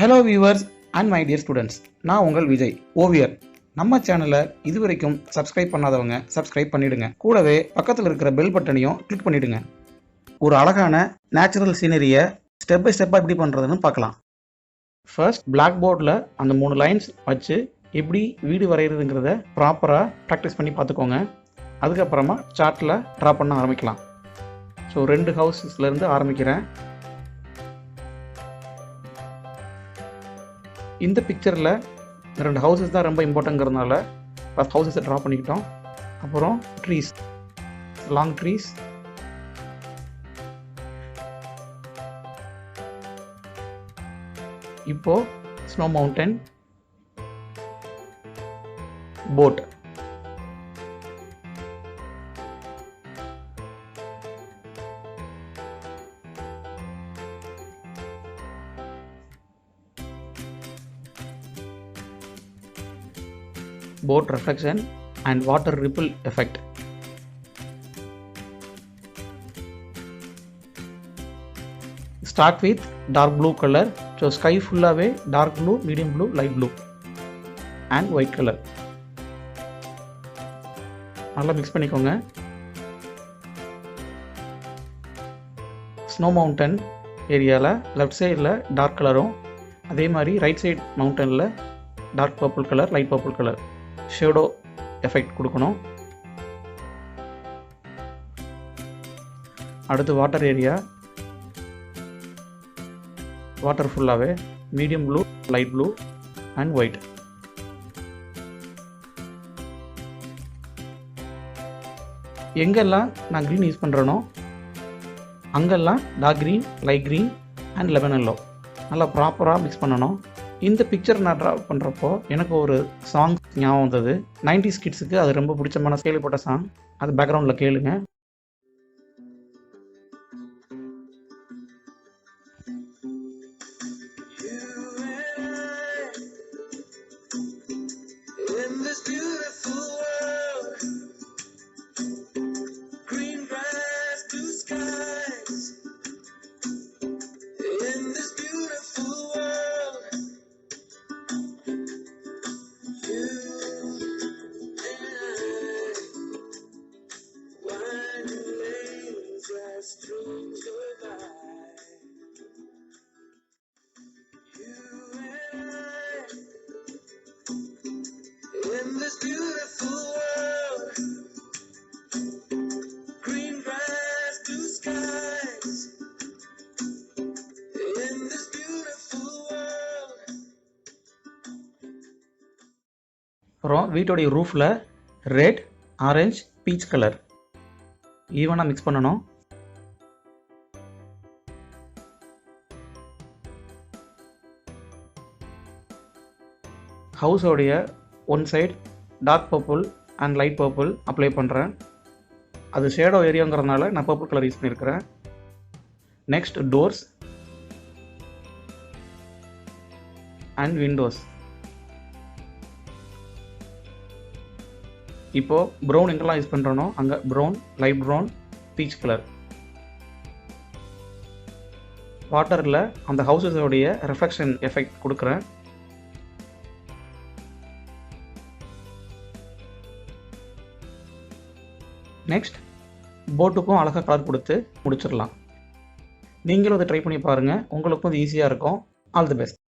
Hello viewers and my dear students. நான் உங்கள் விஜய் ஓவியர். நம்ம சேனலை இதுவரைக்கும் சப்ஸ்கிரைப் பண்ணாதவங்க சப்ஸ்கிரைப் பண்ணிடுங்க. கூடவே பக்கத்தில் இருக்கிற பெல் பட்டனையும் கிளிக் பண்ணிடுங்க. ஒரு அழகான நேச்சுரல் சீனரியை ஸ்டெப் பை ஸ்டெப்பாக எப்படி பண்ணுறதுன்னு பார்க்கலாம். ஃபர்ஸ்ட் பிளாக் போர்டில் அந்த 3 லைன்ஸ் வச்சு எப்படி வீடு வரைகிறதுங்கிறத ப்ராப்பராக ப்ராக்டிஸ் பண்ணி பார்த்துக்கோங்க. அதுக்கப்புறமா சார்ட்டில் ட்ரா பண்ண ஆரம்பிக்கலாம். ஸோ 2 ஹவுசஸ்லேருந்து ஆரம்பிக்கிறேன். இந்த பிக்சரில் 2 ஹவுசஸ் தான் ரொம்ப இம்பார்ட்டங்கிறதுனால ஃபஸ்ட் ஹவுசஸை ட்ரா பண்ணிக்கிட்டோம். அப்புறம் ட்ரீஸ், லாங் ட்ரீஸ், இப்போ snow mountain, boat. Boat reflection and water ripple effect. Start with dark blue color. So sky full away dark blue, medium blue, light blue and white color. நல்லா mix பண்ணிக்கோங்க. Snow mountain ஏரியால left sideல dark கலரும், அதே மாதிரி right side mountainல dark purple color, light purple color shadow effect கொடுக்கணும். அடுத்து வாட்டர் ஏரியா, வாட்டர் ஃபுல்லாகவே medium blue, light blue and white. எங்கெல்லாம் நான் க்ரீன் யூஸ் பண்ணுறேனோ அங்கெல்லாம் dark green, light green and lemon yellow நல்லா ப்ராப்பராக மிக்ஸ் பண்ணணும். இந்த பிக்சர் நான் ட்ரா பண்ணுறப்போ எனக்கு ஒரு சாங் ஞாபகம் வந்தது. 90s கிட்ஸுக்கு அது ரொம்ப பிடிச்சமான கேள்விப்பட்ட சாங். அது பேக்ரவுண்டில் கேளுங்க. In this beautiful world, green grass, blue skies. In this beautiful world. அப்புறம் வீட்டோடைய ரூஃபில் ரெட், ஆரஞ்சு, பீச் கலர் ஈவனாக மிக்ஸ் பண்ணணும். ஹவுஸோடைய one side dark purple and light purple apply பண்ணுறேன். அது ஷேடோ ஏரியாங்கிறதுனால நான் பர்பிள் கலர் யூஸ் பண்ணியிருக்கிறேன். Next doors and windows. இப்போது ப்ரௌன் எங்கெல்லாம் யூஸ் பண்ணுறனோ அங்கே brown, light brown, peach colour. வாட்டரில் அந்த ஹவுஸஸோடைய ரிஃப்ளெக்ஷன் எஃபெக்ட் கொடுக்குறேன். நெக்ஸ்ட் போட்டுக்கும் அழகாக கலர் கொடுத்து முடிச்சிடலாம். நீங்களும் அதை ட்ரை பண்ணி பாருங்கள். உங்களுக்கும் அது ஈஸியாக இருக்கும். All the best.